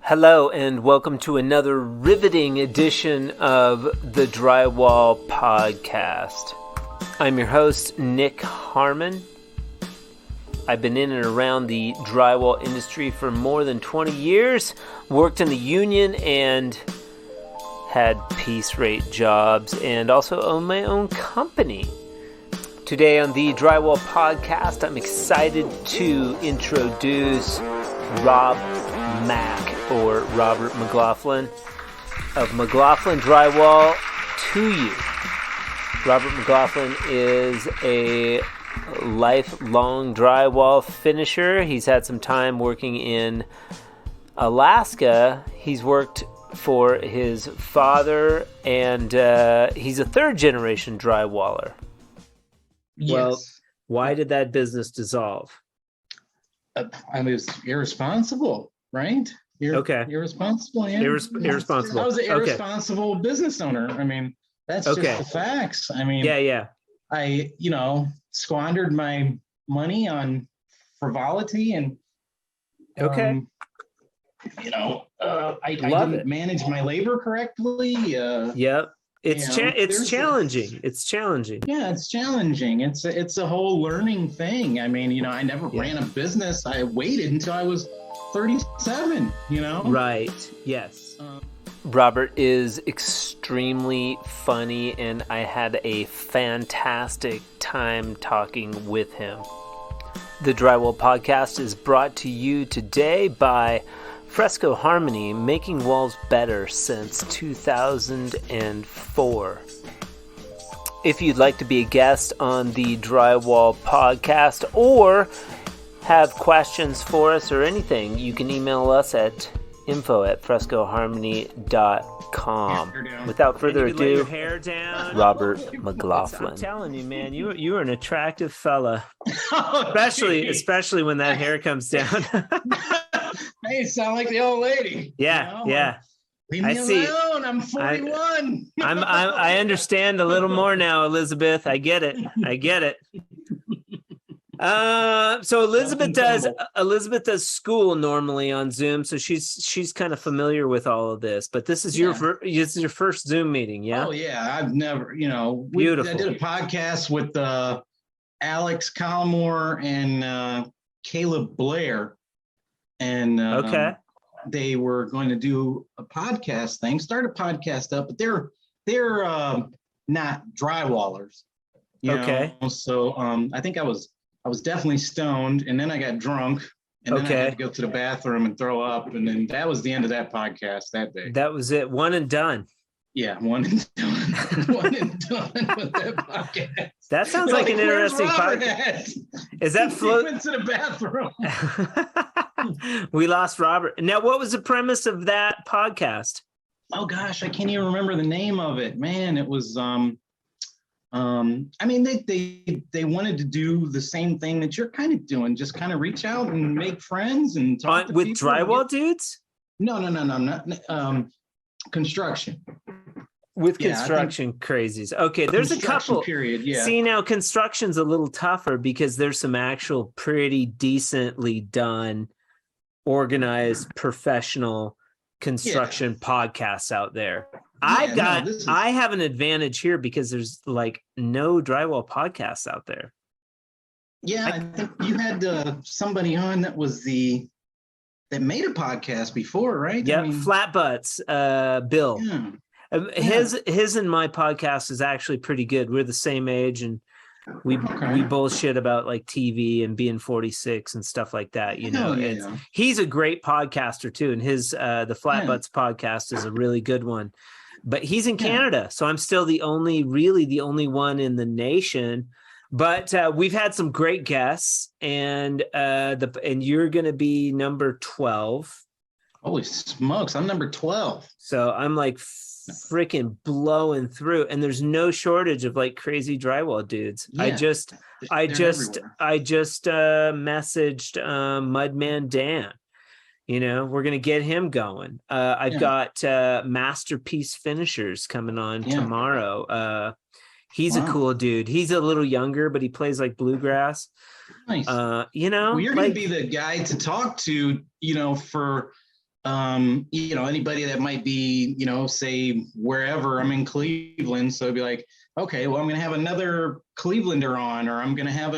Hello and welcome to another riveting edition of the Drywall Podcast. I'm your host, Nick Harmon. I've been in and around the drywall industry for more than 20 years, worked in the union and had piece rate jobs, and also own my own company. Today on the Drywall Podcast, I'm excited to introduce Rob Mack, or Robert McLaughlin, of McLaughlin Drywall to you. Robert McLaughlin is a lifelong drywall finisher. He's had some time working in Alaska. He's worked for his father, and he's a third-generation drywaller. Yes. Well, why did that business dissolve? I was irresponsible, right? Okay. Irresponsible, yeah. Irresponsible. I was an Okay. irresponsible business owner. I mean, that's just Okay. the facts. I mean, Yeah. I, squandered my money on frivolity and, Okay. I Love didn't it. manage my labor correctly. Yep. It's there's- challenging. It's challenging. Yeah, it's challenging. It's a whole learning thing. I mean, I never ran a business. I waited until I was 37, Right. Yes. Robert is extremely funny, and I had a fantastic time talking with him. The Drywall Podcast is brought to you today by Fresco Harmony, making walls better since 2004. If you'd like to be a guest on the Drywall Podcast or have questions for us or anything, you can email us at info@frescoharmony.com. Without further Lay your ado, hair down. Robert McLaughlin. I'm telling you, man, you are an attractive fella, Oh, especially when that hair comes down. Hey, you sound like the old lady. Yeah. Leave me I see. alone. I'm 41. I understand a little more now, Elizabeth. I get it. So Elizabeth does school normally on Zoom, so she's kind of familiar with all of this. But this is your first Zoom meeting, yeah? Oh yeah, I've never, Beautiful. I did a podcast with Alex Collmore and Caleb Blair, and Okay. they were going to do a podcast thing, start a podcast up, but they're not drywallers. Okay. So I think I was definitely stoned, and then I got drunk, and then I had to go to the bathroom and throw up, and then that was the end of that podcast that day. That was it. One and done. Yeah, one and done. One and done with that podcast. That sounds like an "Where's interesting Robert podcast. at?" Is that He float? went to the bathroom. We lost Robert. Now, what was the premise of that podcast? Oh gosh, I can't even remember the name of it. Man, it was I mean, they wanted to do the same thing that you're kind of doing, just kind of reach out and make friends and talk to With people. drywall dudes? No, not construction. With Yeah, I construction crazies. Okay, there's a Construction couple. period. Yeah. See, now construction's a little tougher because there's some actual pretty decently done, organized, professional construction podcasts out there. Yeah, I have an advantage here because there's like no drywall podcasts out there. Yeah, I think you had somebody on that made a podcast before, right? Yeah, I mean, Flat Butts, Bill. yeah. His and my podcast is actually pretty good. We're the same age, and we bullshit about like TV and being 46 and stuff like that. Hell yeah. He's a great podcaster too, and his the Flat Butts podcast is a really good one. But he's in Canada, so I'm still the only one in the nation. But we've had some great guests, and you're going to be number 12. Holy smokes, I'm number 12. So I'm like freaking blowing through, and there's no shortage of like crazy drywall dudes. Yeah, I just everywhere. messaged Mudman Dan. We're gonna get him going. I've got Masterpiece Finishers coming on tomorrow. He's a cool dude. He's a little younger, but he plays like bluegrass. Nice. You know, well, you're going to be the guy to talk to, you know, for Anybody that might be, say wherever. I'm in Cleveland. So it'd be like, okay, well, I'm going to have another Clevelander on, or I'm going to have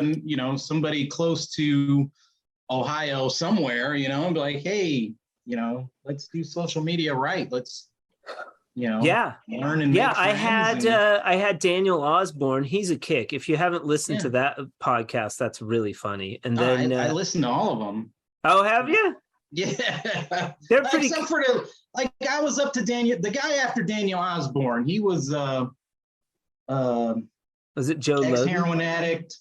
somebody close to Ohio somewhere, and be like, hey, let's do social media right. Let's, learn and make I had Daniel Osborne. He's a kick. If you haven't listened to that podcast, that's really funny. And then I listened to all of them. Oh, have you? Yeah, they're pretty. Except for I was up to Daniel, the guy after Daniel Osborne. He was was it Joe ex-heroin addict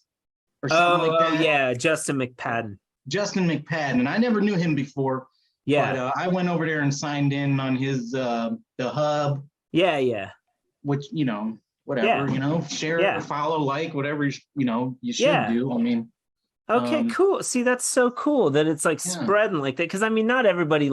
or something like that? Oh yeah, Justin McPadden. Justin McPadden, and I never knew him before. Yeah, but I went over there and signed in on his the hub. Yeah. Which whatever, share, follow, like, whatever you should do. I mean. Okay, cool. See, that's so cool that it's like spreading like that. Because I mean, not everybody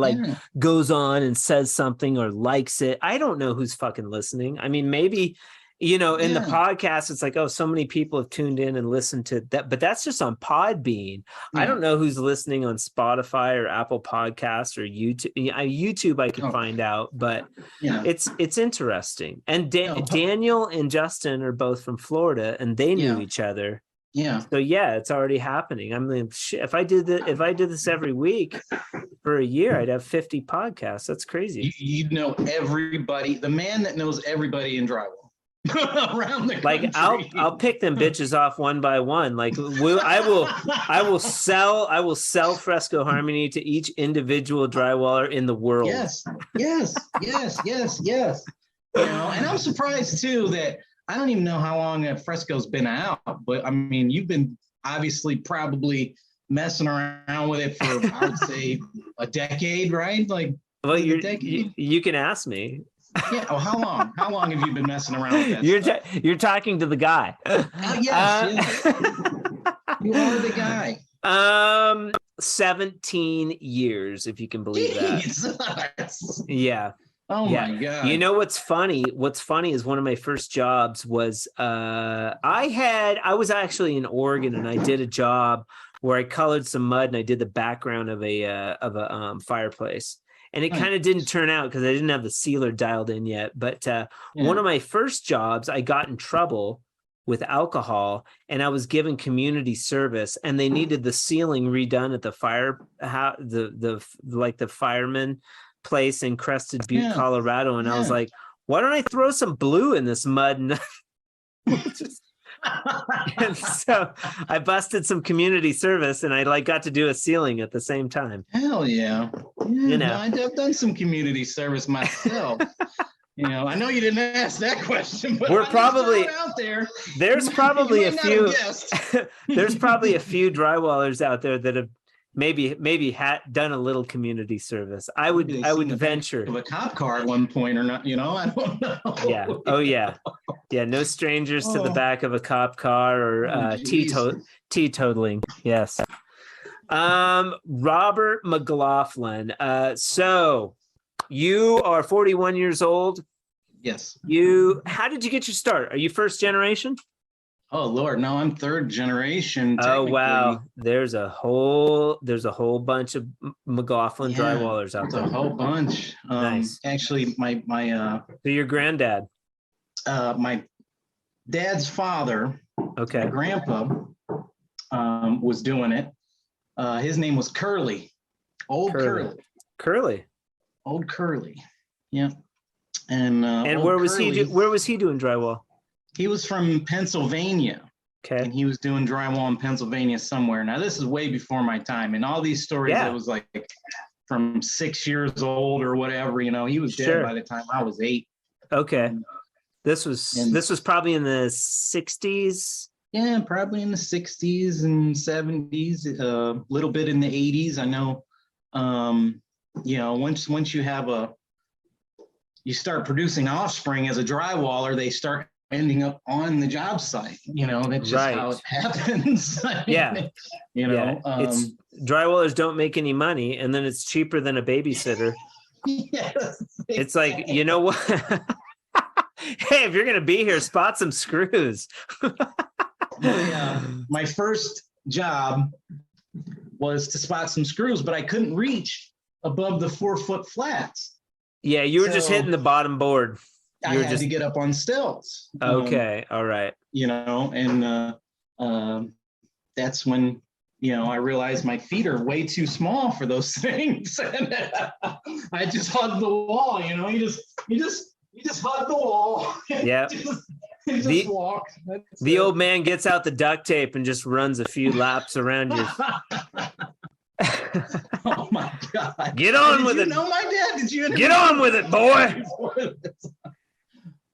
goes on and says something or likes it. I don't know who's fucking listening. I mean, maybe, in the podcast, it's like, oh, so many people have tuned in and listened to that, but that's just on Podbean. I don't know who's listening on Spotify or Apple Podcasts or YouTube. YouTube, I can find out, but it's interesting. And Daniel and Justin are both from Florida, and they knew each other. Yeah. So it's already happening. I mean, shit, if I did this every week for a year, I'd have 50 podcasts. That's crazy. You know everybody, the man that knows everybody in drywall around the country. Like I'll pick them bitches off one by one. Like I will sell Fresco Harmony to each individual drywaller in the world. Yes. And I'm surprised too that I don't even know how long Fresco's been out, but I mean, you've been obviously probably messing around with it for, I would say, a decade, right? Like, well, you can ask me. Yeah. Oh, how long? How long have you been messing around with that? You're talking to the guy. Yes. You are the guy. 17 years, if you can believe that. Yeah. Oh my God. You know what's funny? What's funny is one of my first jobs was I was actually in Oregon, and I did a job where I colored some mud and I did the background of a fireplace. And it kind of didn't turn out because I didn't have the sealer dialed in yet. But one of my first jobs, I got in trouble with alcohol, and I was given community service, and they needed the ceiling redone at the the fireman place in Crested Butte, Colorado. And I was like, why don't I throw some blue in this mud? And so I busted some community service, and I got to do a ceiling at the same time. Hell yeah. I've done some community service myself. I know you didn't ask that question, but we're probably out there. There's probably a few there's probably a few drywallers out there that have maybe had done a little community service. I would venture of a cop car at one point or not, I don't know. Yeah. Oh yeah. Yeah. No strangers to the back of a cop car or teetotaling. Yes. Robert McLaughlin. So you are 41 years old. Yes. How did you get your start? Are you first generation? Oh Lord, no, I'm third generation. Oh wow, there's a whole bunch of McLaughlin drywallers out there. A whole bunch. Nice. Actually, my so your granddad. My dad's father. Okay. My grandpa was doing it. His name was Curly. Old Curly. Old Curly. Yeah. And where was he doing drywall? He was from Pennsylvania. Okay. And he was doing drywall in Pennsylvania somewhere. Now, this is way before my time. And all these stories, I was like from 6 years old or whatever, he was dead by the time I was 8. Okay. And, this was probably in the 60s. Yeah, probably in the 60s and 70s, a little bit in the 80s. I know, once you start producing offspring as a drywaller, they start ending up on the job site. That's just how it happens. It's drywallers don't make any money, and then it's cheaper than a babysitter. Yes, it's like, you know what? Hey, if you're gonna be here, spot some screws. My first job was to spot some screws, but I couldn't reach above the 4-foot flats. Yeah, you were just hitting the bottom board. I had to get up on stilts. Okay, all right. And that's when I realized my feet are way too small for those things. And I just hugged the wall. You just hug the wall. Yeah. just walk. The old man gets out the duct tape and just runs a few laps around you. Oh my God! Get on with it. No, my dad. Did you get on with it, boy?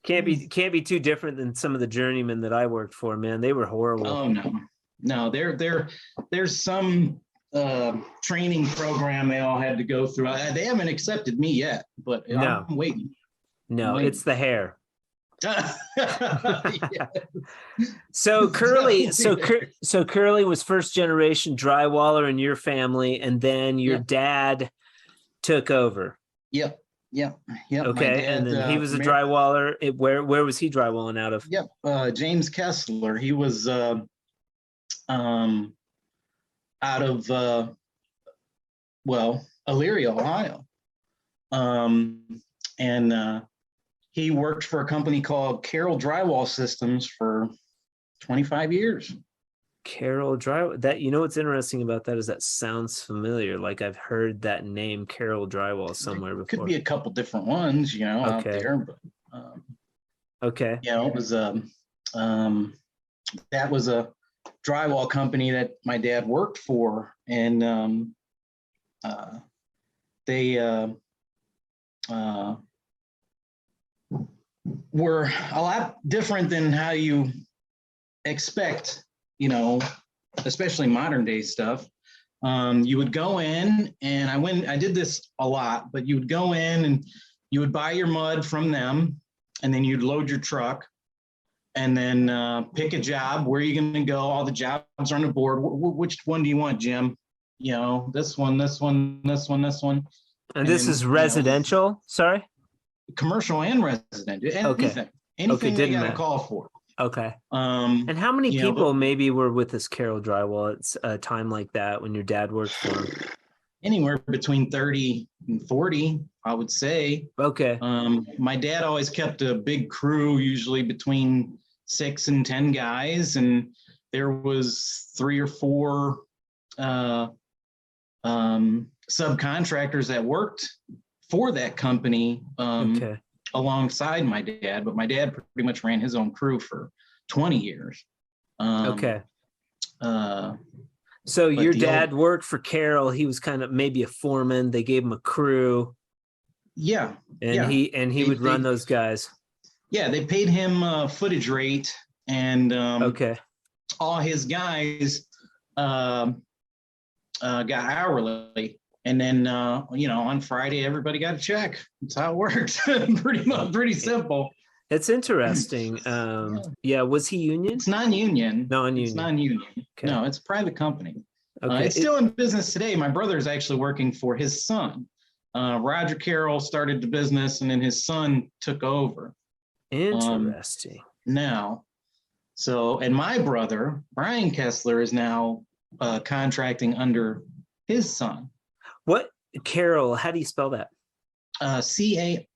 Can't be too different than some of the journeymen that I worked for, man. They were horrible. Oh no. There's some training program they all had to go through. They haven't accepted me yet, but no. I'm waiting. No, it's the hair. Yeah. So Curly was first generation drywaller in your family, and then your dad took over. Yep. Okay, dad, and then he was a drywaller. Where was he drywalling out of? Yep, James Kessler. He was out of Elyria, Ohio, and he worked for a company called Carroll Drywall Systems for 25 years. Carroll Drywall. That, what's interesting about that is that sounds familiar. Like I've heard that name, Carroll Drywall, somewhere before. Could be a couple different ones, out there. But okay. It was that was a drywall company that my dad worked for, and they were a lot different than how you expect, especially modern day stuff. You would go in, and I did this a lot, but you would go in and you would buy your mud from them, and then you'd load your truck, and then pick a job. Where are you going to go? All the jobs are on the board. Which one do you want, Jim? This one, this one, this one, this one. And this is residential? Sorry? Commercial and residential. Anything they got a call for. Okay. And how many people maybe were with this Carroll Drywall at a time like that when your dad worked for him? Anywhere between 30 and 40, I would say. Okay. My dad always kept a big crew, usually between 6 and 10 guys, and there was 3 or 4 subcontractors that worked for that company alongside my dad, but my dad pretty much ran his own crew for 20 years. So your dad worked for Carroll. He was kind of maybe a foreman. They gave him a crew. Yeah. And he would run those guys. Yeah, they paid him a footage rate, and all his guys got hourly. And then, on Friday, everybody got a check. That's how it works. Pretty simple. It's interesting. Was he union? It's non-union. Non-union. It's non-union. Okay. No, it's a private company. Okay. It's still in business today. My brother is actually working for his son. Roger Carroll started the business, and then his son took over. Interesting. And my brother, Brian Kessler, is now contracting under his son. What? Carroll, how do you spell that? Carroll.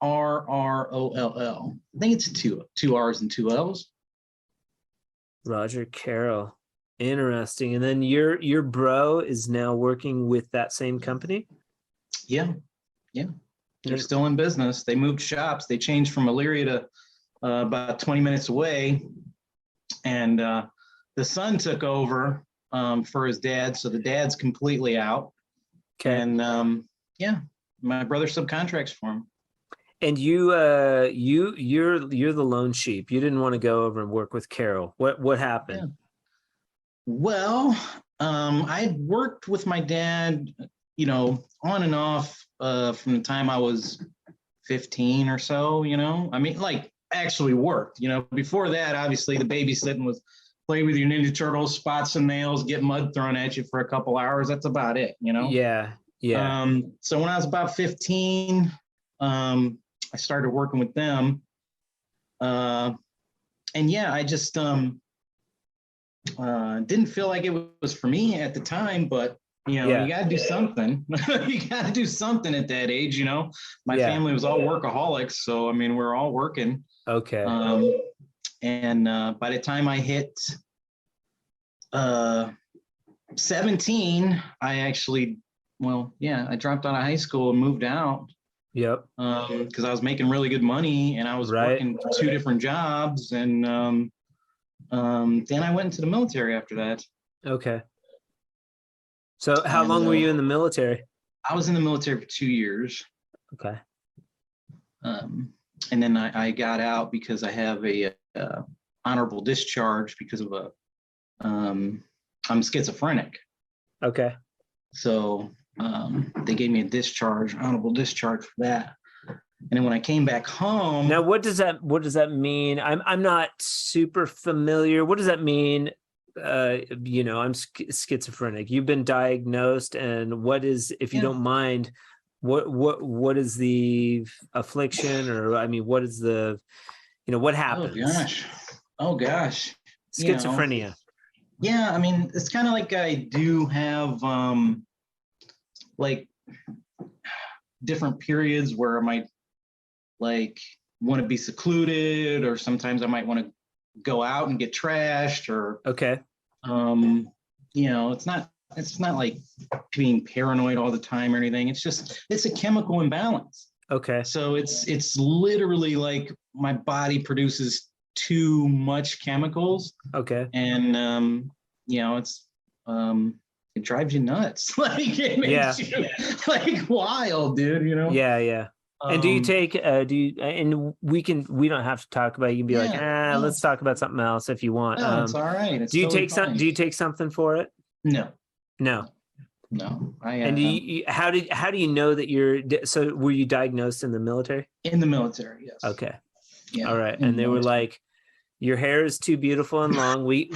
I think it's two R's and 2 L's. Roger Carroll. Interesting. And then your bro is now working with that same company? Yeah. They're still in business. They moved shops. They changed from Elyria to about 20 minutes away. And the son took over for his dad. So the dad's completely out. Okay. And my brother subcontracts for him. And you're the lone sheep. You didn't want to go over and work with Carroll. What happened? Yeah. Well, I worked with my dad, on and off from the time I was 15 or so. Actually worked. Before that, obviously the babysitting was play with your Ninja Turtles, spot some nails, get mud thrown at you for a couple hours. That's about it, Yeah. So when I was about 15, I started working with them. I just didn't feel like it was for me at the time, but, You got to do something. You got to do something at that age. My family was all workaholics. So, I mean, we're all working. Okay. And by the time I hit 17, I dropped out of high school and moved out. Yep. Because I was making really good money and I was working 2 different jobs. And then I went into the military after that. Okay. So how long were you in the military? I was in the military for 2 years. Okay. And then I got out because I have a honorable discharge because of I'm schizophrenic. Okay. So they gave me a honorable discharge for that. And then when I came back home. Now, what does that mean? I'm not super familiar. What does that mean? I'm schizophrenic. You've been diagnosed, and what is, if you don't mind, what is the affliction, or I mean, what is the, what happens? Oh gosh. Schizophrenia. Yeah, I mean, it's kind of like I do have like different periods where I might like want to be secluded, or sometimes I might want to go out and get trashed, or okay. It's not like being paranoid all the time or anything. It's a chemical imbalance. Okay. So it's literally like my body produces too much chemicals. Okay. And it drives you nuts. Like it makes you like wild, dude, Yeah. And do you take and we don't have to talk about it. You can be let's talk about something else if you want. No, it's all right. Do you take something for it? No. And how do you know that so were you diagnosed in the military? In the military, yes. Okay. Yeah. All right. And they were like, your hair is too beautiful and long. We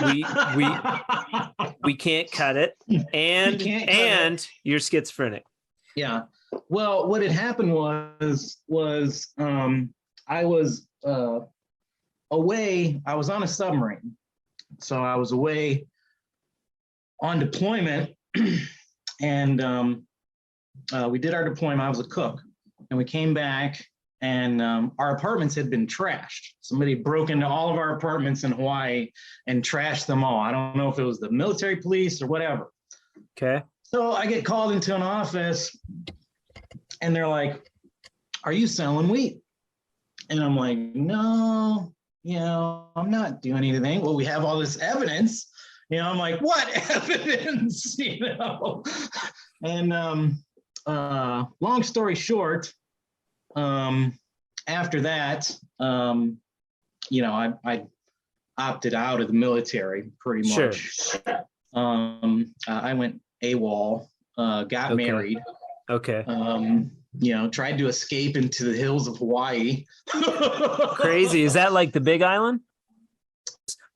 can't cut it. And you're schizophrenic. Yeah. Well, what had happened was I was away. I was on a submarine. So I was away on deployment, and we did our deployment. I was a cook, and we came back, and our apartments had been trashed. Somebody broke into all of our apartments in Hawaii and trashed them all. I don't know if it was the military police or whatever. Okay. So I get called into an office, and they're like, "Are you selling weed?" And I'm like, "No, I'm not doing anything." Well, we have all this evidence. I'm like, "What evidence?" And long story short, after that, I opted out of the military pretty much. Sure. I went AWOL, got married. Okay. Tried to escape into the hills of Hawaii. Crazy. Is that like the Big Island?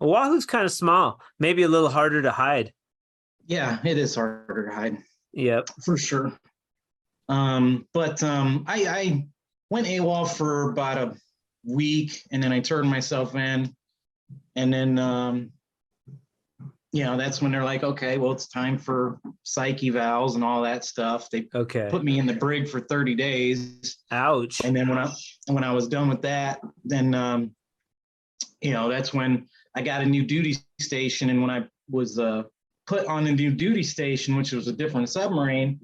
Oahu's kind of small, maybe a little harder to hide. Yeah, it is harder to hide. Yep. For sure. But I went AWOL for about a week, and then I turned myself in. And then, that's when they're like, okay, well, it's time for psych evals and all that stuff. They put me in the brig for 30 days. Ouch. And then when I was done with that, then, that's when I got a new duty station. And when I was put on a new duty station, which was a different submarine,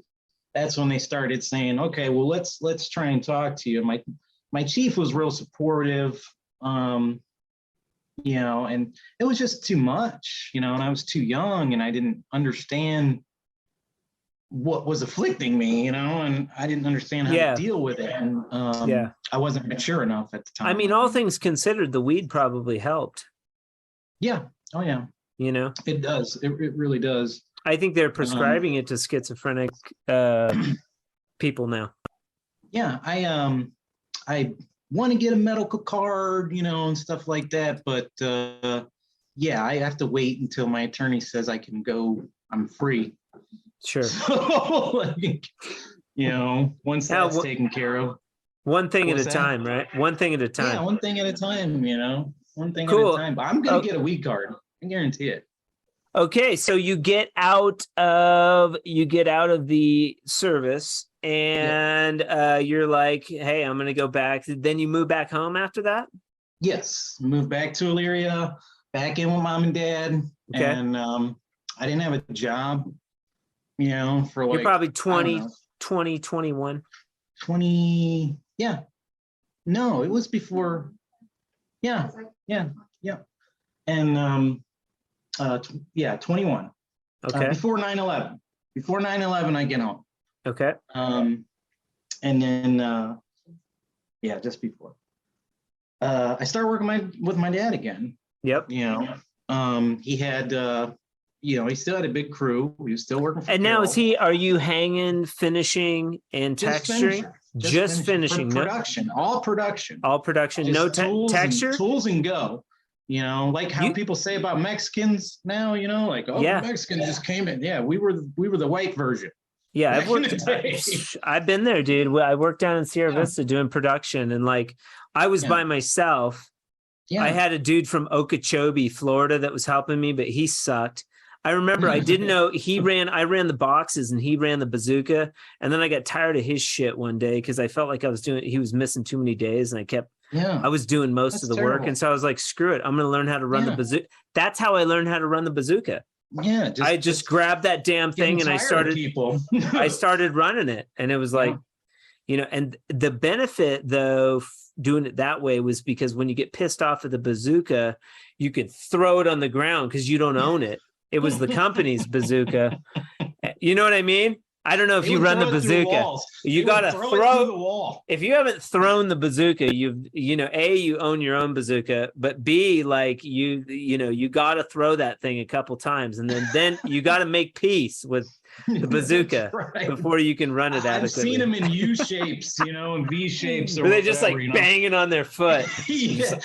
that's when they started saying, okay, well, let's try and talk to you. My chief was real supportive, and it was just too much, and I was too young, and I didn't understand what was afflicting me, and I didn't understand how to deal with it. And I wasn't mature enough at the time. I mean, all things considered, the weed probably helped. Yeah. Oh, yeah. It does. It really does. I think they're prescribing it to schizophrenic people now. Yeah. I want to get a medical card, and stuff like that. But I have to wait until my attorney says I can go. I'm free. Sure. So, once that's taken care of. One thing at a time, right? One thing at a time. Yeah, one thing at a time, one thing at a time. But I'm going to get a weed card. I guarantee it. Okay, so you get out of the service, and you're like, hey, I'm gonna go back. Then you move back home after that? Yes, moved back to Elyria, back in with mom and dad, Okay. and I didn't have a job, for You're like probably I don't 20, know, 20, 21. 20. Yeah, no, it was before. Yeah, and 21. Okay. Before 9/11. Before 9/11, I get home. Okay. And then just before. I started working with my dad again. Yep. He had he still had a big crew. He was still working for And now Carol. are you hanging, finishing, and texturing? Just finishing. Production, all production. All production. No texture? Tools and go. Like how people say about Mexicans now, like, oh, yeah. the Mexicans just came in. Yeah, we were the white version. Yeah, I've been there, dude. I worked down in Sierra Vista doing production, and like I was by myself. Yeah. I had a dude from Okeechobee, Florida that was helping me, but he sucked. I remember I didn't know I ran the boxes and he ran the bazooka. And then I got tired of his shit one day because I felt like he was missing too many days, and I was doing most of the work. And so I was like, screw it. I'm going to learn how to run the bazooka. That's how I learned how to run the bazooka. Yeah. I just grabbed that damn thing and I started running it. And it was like, and the benefit though, doing it that way was because when you get pissed off at the bazooka, you could throw it on the ground because you don't own it. It was the company's bazooka. You know what I mean? I don't know if you run the bazooka. You got to throw the wall. If you haven't thrown the bazooka, A, you own your own bazooka, but B, like you got to throw that thing a couple times, and then you got to make peace with the bazooka before you can run it adequately. I've seen them in U shapes, and V shapes. Or they just like banging on their foot.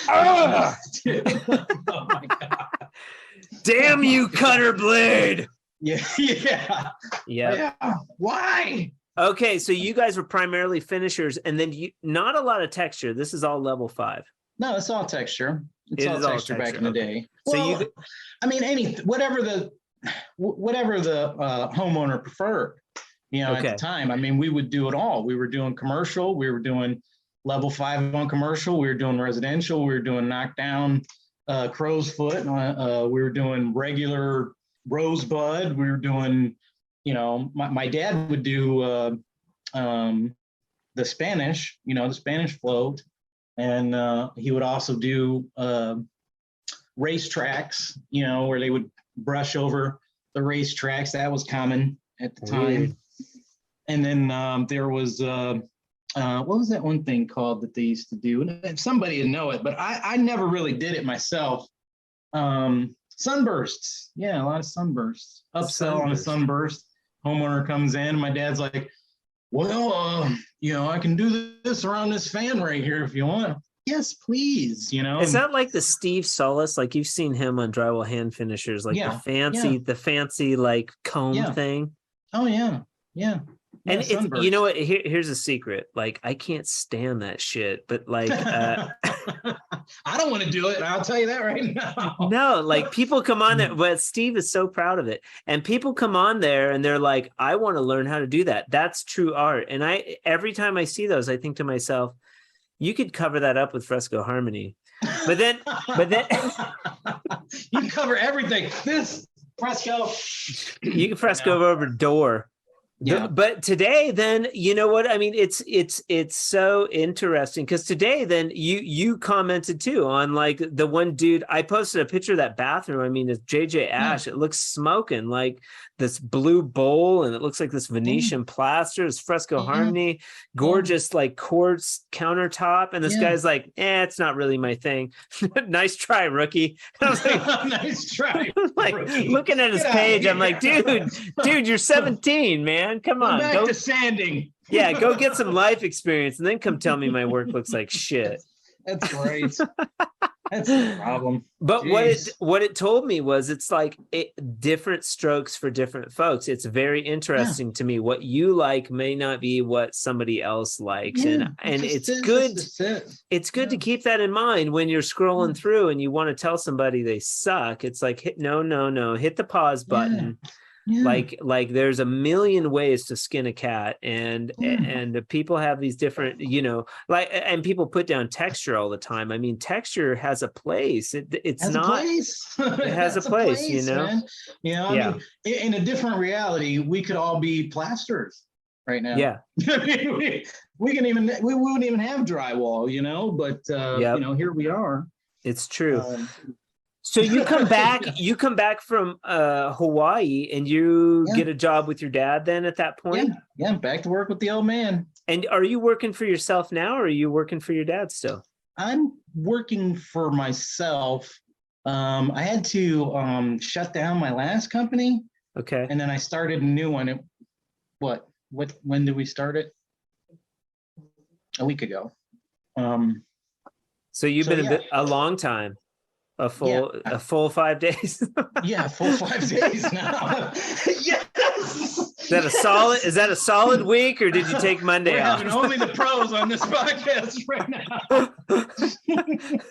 Oh my God. Damn you, cutter blade. Yeah. Why? Okay, so you guys were primarily finishers, and then not a lot of texture. This is all level 5. No, it's all texture. It's all texture back in the day. So whatever the homeowner preferred, at the time. I mean, we would do it all. We were doing commercial. We were doing level 5 on commercial. We were doing residential. We were doing knockdown, crow's foot. We were doing regular rosebud. We were doing, my dad would do the Spanish, the Spanish float, and he would also do racetracks, where they would brush over the racetracks. That was common at the time. And then there was what was that one thing called that they used to do? And somebody would know it, but I never really did it myself. Sunbursts. Yeah, a lot of sunbursts. Upsell on a sunburst. Homeowner comes in. My dad's like, well, I can do this around this fan right here if you want. Yes, please. Is that like the Steve Solis? Like you've seen him on Drywall Hand Finishers, like the fancy like comb thing. Oh yeah. Yeah. And it's, you know what? Here's a secret. Like I can't stand that shit, but like I don't want to do it. I'll tell you that right now. No, like people come on there, but Steve is so proud of it. And people come on there and they're like, I want to learn how to do that. That's true art. And every time I see those, I think to myself, you could cover that up with Fresco Harmony. But then you can cover everything. This Fresco. You can Fresco over door. Yeah. But today, then, you know what? I mean, it's so interesting because today, then you commented too on like the one dude. I posted a picture of that bathroom. I mean, it's JJ Ash. It looks smoking like this blue bowl, and it looks like this Venetian plaster. It's Fresco Harmony, gorgeous like quartz countertop. And this guy's like, it's not really my thing. Nice try, rookie. And I was like, nice try. Like looking at his page, I'm like, dude, you're 17, man. Come on, go to sanding. Yeah, go get some life experience and then come tell me my work looks like shit. That's great. That's the problem. But Jeez. what it told me was it's like different strokes for different folks. It's very interesting to me. What you like may not be what somebody else likes, and it's good. It's good to keep that in mind when you're scrolling through and you want to tell somebody they suck. It's like hit the pause button. Yeah. Like there's a million ways to skin a cat, and people have these different, and people put down texture all the time. I mean, texture has a place. It has a place, man. I mean, in a different reality, we could all be plasterers right now. Yeah. we wouldn't even have drywall, but here we are. It's true. So you come back from Hawaii, and you get a job with your dad then at that point? Yeah, back to work with the old man. And are you working for yourself now, or are you working for your dad still? I'm working for myself. I had to shut down my last company. Okay. And then I started a new one. When did we start it? A week ago. So you've been a long time. A full 5 days. Yeah, full 5 days now. Yes. Is that a solid week, or did you take Monday off? Having only the pros on this podcast right now.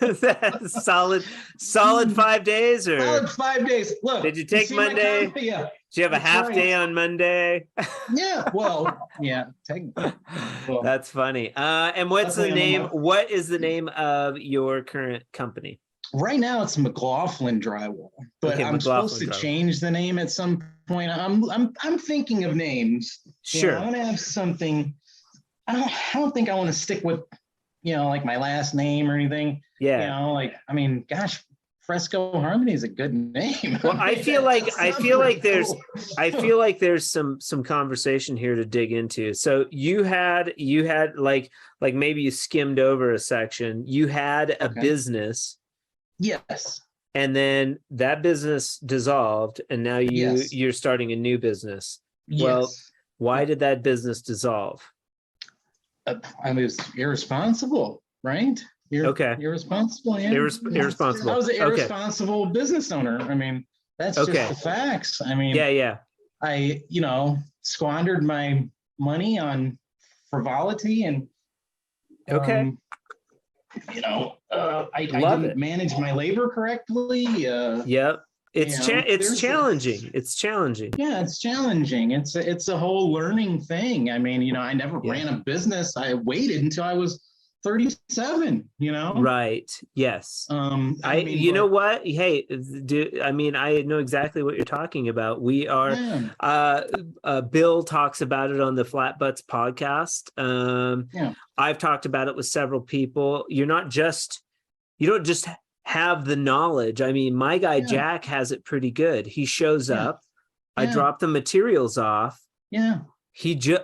Is that solid 5 days, or solid 5 days? Look, did you take Monday? Yeah. Did you have a half day on Monday? Yeah. Well, yeah. Technically. Well, that's funny. And what's the name? What is the name of your current company? Right now it's McLaughlin Drywall, but I'm supposed to change the name at some point. I'm thinking of names. Sure. I want to have something. I don't think I want to stick with, like my last name or anything. Yeah. Gosh, Fresco Harmony is a good name. Well, I feel like there's some conversation here to dig into. So you had like maybe you skimmed over a section. You had a business. Yes. And then that business dissolved, and now you're starting a new business. Yes. Well, why did that business dissolve? I was irresponsible, right? Irresponsible. Yeah. Irresponsible. I was an irresponsible business owner. I mean, that's just the facts. I mean, I squandered my money on frivolity and I didn't manage my labor correctly. Yep. It's challenging. It's challenging. Yeah, it's challenging. It's a whole learning thing. I mean, I never ran a business. I waited until I was 37, Right. Yes. Know what? Hey, I know exactly what you're talking about. We are, Bill talks about it on the Flat Butts podcast. I've talked about it with several people. You don't just have the knowledge. I mean, my guy, Jack, has it pretty good. He shows up. I drop the materials off. Yeah.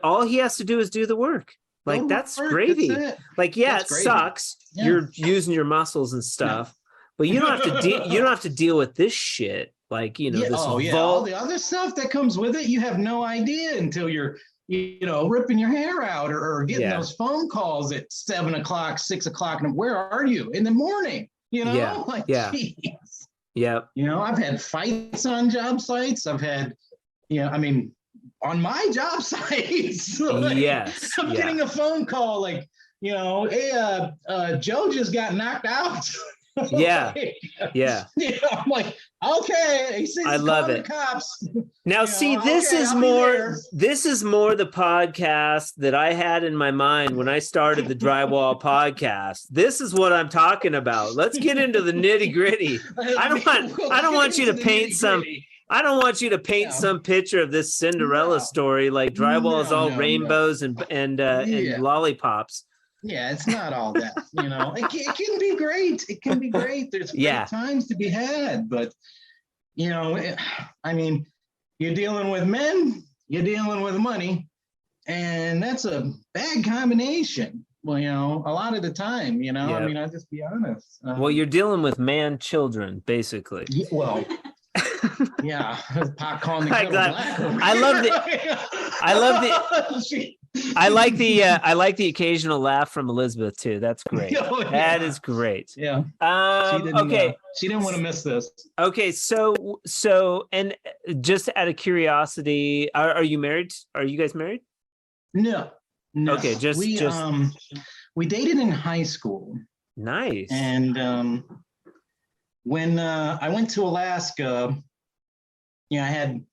All he has to do is do the work. Like, that's gravy. Like, it sucks. Yeah. You're using your muscles and stuff, but you don't have to deal with this shit. Like, all the other stuff that comes with it, you have no idea until you're, ripping your hair out or getting those phone calls at 7 o'clock, 6 o'clock. And where are you in the morning? Geez. Yeah. I've had fights on job sites. I've had, on my job sites. I'm getting a phone call like, hey, Joe just got knocked out. Yeah. I'm like, okay. I love it. Cops. Now, this is more the podcast that I had in my mind when I started the Drywall podcast. This is what I'm talking about. Let's get into the nitty gritty. I don't want you to paint some picture of this Cinderella story like drywall is all rainbows and lollipops. Yeah, it's not all that, it can be great. It can be great. There's great times to be had, but you're dealing with men, you're dealing with money, and that's a bad combination. Well, a lot of the time, I'll just be honest. Well, you're dealing with man children, basically. Pot calling the kettle black. I love the I like the occasional laugh from Elizabeth too. That's great. Oh, yeah. That is great. Yeah. Okay. She didn't want to miss this. Okay. So, and just out of curiosity, are you married? Are you guys married? No. Okay. We dated in high school. Nice. And when I went to Alaska, I had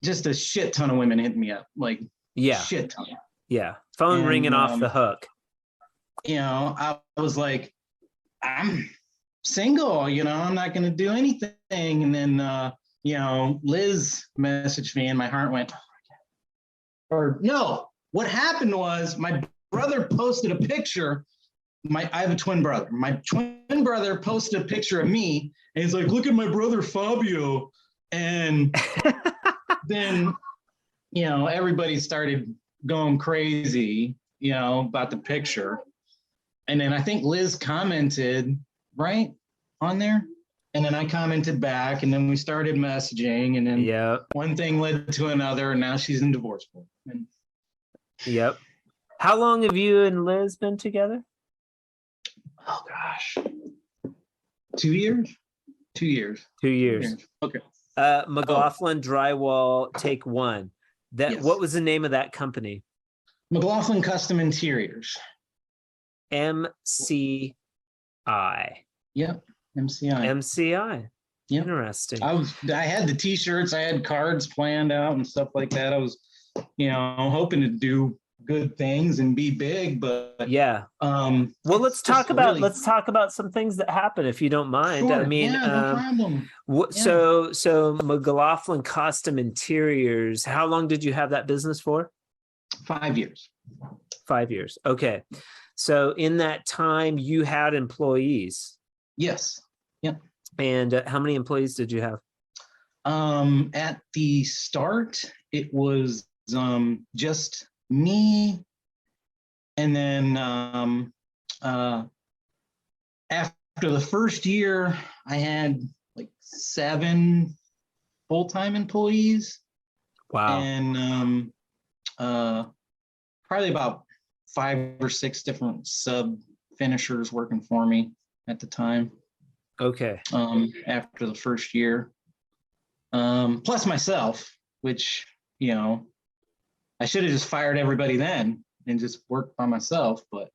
just a shit ton of women hit me up, like shit ton. Yeah, phone ringing off the hook. I was like, I'm single, I'm not going to do anything. And then, Liz messaged me and my heart went, or no, what happened was my brother posted a picture. I have a twin brother. My twin brother posted a picture of me and he's like, look at my brother Fabio. And then, everybody started going crazy, about the picture. And then I think Liz commented right on there. And then I commented back and then we started messaging and then one thing led to another and now she's in divorce court. Yep. How long have you and Liz been together? Oh gosh. 2 years? 2 years. 2 years. Okay. McLaughlin Drywall, take one. What was the name of that company? McLaughlin Custom Interiors. MCI. Yep. MCI. MCI. Yep. Interesting. I had the t-shirts, I had cards planned out and stuff like that. I was, hoping to do good things and be big, but well, let's talk about some things that happen if you don't mind. Sure. I mean, no problem. So McLaughlin Custom Interiors, how long did you have that business for? 5 years. 5 years. Okay. So in that time you had employees? Yes. Yep. And how many employees did you have? At the start it was just me, and then after the first year I had like 7 full-time employees. Wow. And probably about 5 or 6 different sub finishers working for me at the time. Okay. After the first year, plus myself, which I should have just fired everybody then and just worked by myself. But,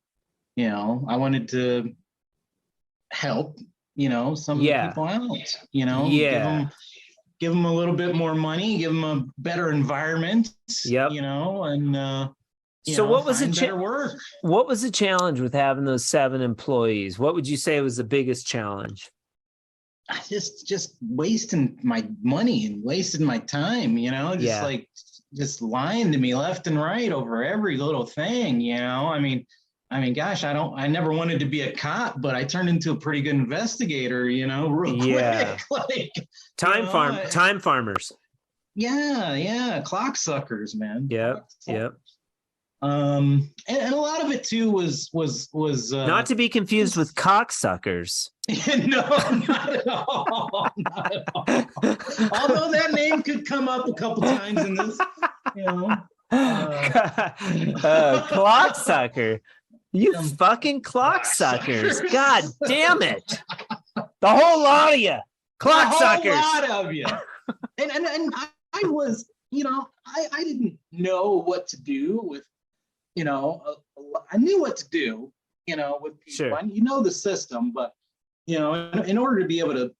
I wanted to help, some people out, give them a little bit more money, give them a better environment, and, so what was what was the challenge with having those 7 employees? What would you say was the biggest challenge? I just wasting my money and wasting my time, just lying to me left and right over every little thing, I mean, gosh, I never wanted to be a cop, but I turned into a pretty good investigator, real quick. Like time farmers. Yeah. Clock suckers, man. Yep. And a lot of it too was not to be confused with cocksuckers. No, not at all. Not at all. Although that name could come up a couple times in this, clocksucker. You fucking clocksuckers. God damn it. The whole lot of you. Clocksuckers. The whole lot of you. And I was, I didn't know what to do with, I knew what to do, with people. Sure. The system, but, in order to be able to,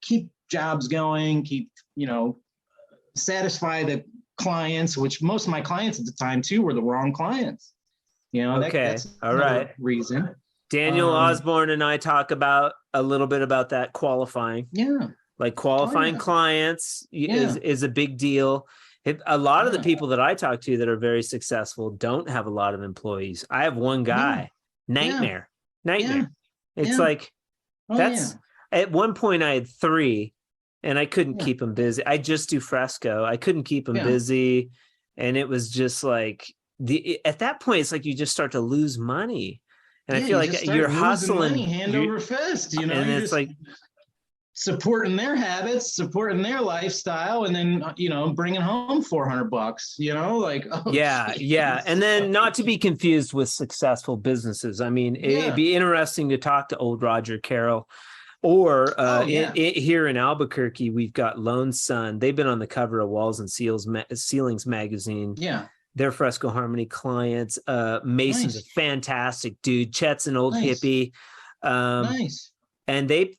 keep jobs going, keep, satisfy the clients, which most of my clients at the time too were the wrong clients. That's all right. Reason. Daniel Osborne and I talk about a little bit about that qualifying. Yeah. Like qualifying clients is a big deal. A lot of the people that I talk to that are very successful don't have a lot of employees. I have one guy, nightmare. It's like, at one point I had 3 and I couldn't keep them busy. I just do fresco. I couldn't keep them busy. And it was just like at that point, it's like you just start to lose money. And I feel like you're hustling money, hand over fist, and it's like, supporting their habits, supporting their lifestyle, and then bringing home $400. Like, oh, Yeah, geez. yeah. And then not to be confused with successful businesses. I mean, it'd be interesting to talk to old Roger Carroll. Or here in Albuquerque, we've got Lone Sun. They've been on the cover of Walls and Ceilings magazine. Yeah. They're Fresco Harmony clients. Mason's a fantastic dude. Chet's an old hippie. Nice. And they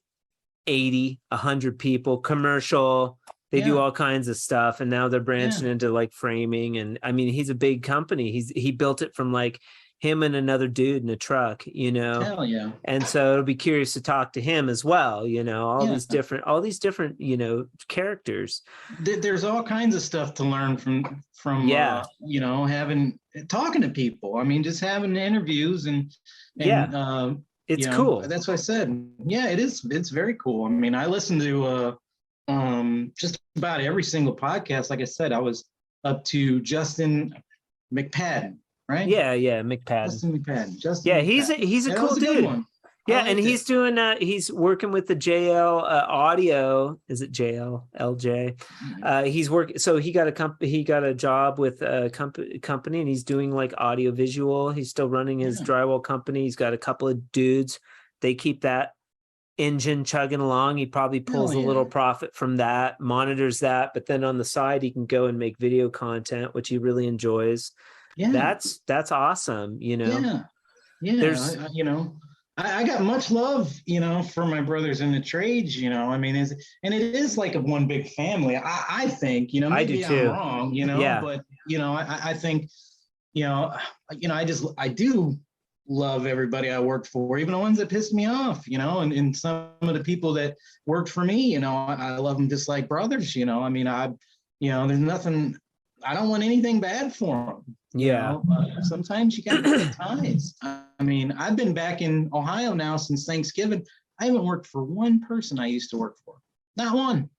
80, 100 people, commercial. They do all kinds of stuff. And now they're branching into like framing. And I mean, he's a big company. He built it from like him and another dude in a truck, Hell yeah. And so it'll be curious to talk to him as well, all these different, characters. There's all kinds of stuff to learn from talking to people. I mean, just having interviews and it's cool. That's what I said. Yeah, it is. It's very cool. I mean, I listen to just about every single podcast. Like I said, I was up to Justin McPadden. Right? Yeah, McPadden. Justin. He's a cool dude. One. Yeah, and he's doing he's working with the JL Audio. Is it JL LJ? He's working. So he got a job with a company, and he's doing like audio visual. He's still running his drywall company. He's got a couple of dudes. They keep that engine chugging along. He probably pulls a little profit from that, monitors that, but then on the side he can go and make video content, which he really enjoys. Yeah, that's awesome. There's I got much love, for my brothers in the trades. I mean, and it is like a one big family. I think, maybe I do too. I'm wrong, but I think, I do love everybody I worked for, even the ones that pissed me off, and some of the people that worked for me, I love them just like brothers. I mean, there's nothing. I don't want anything bad for them. Yeah. Sometimes you got to get ties. I mean, I've been back in Ohio now since Thanksgiving. I haven't worked for one person I used to work for. Not one.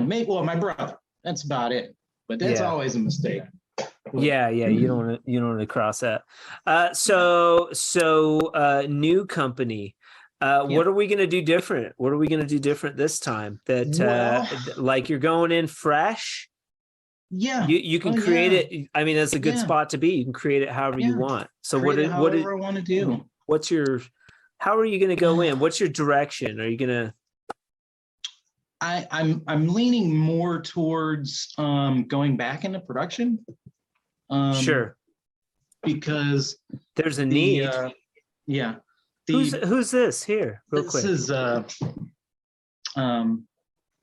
Maybe, my brother. That's about it. But that's always a mistake. Yeah. You don't want to cross that. So new company. What are we going to do different? What are we going to do different this time? That like you're going in fresh. Yeah, you can create it. I mean, that's a good spot to be. You can create it however you want. So what I want to do? How are you going to go in? What's your direction? Are you going to? I'm leaning more towards going back into production. Sure. Because there's a need. Who's this here? Real quick. This is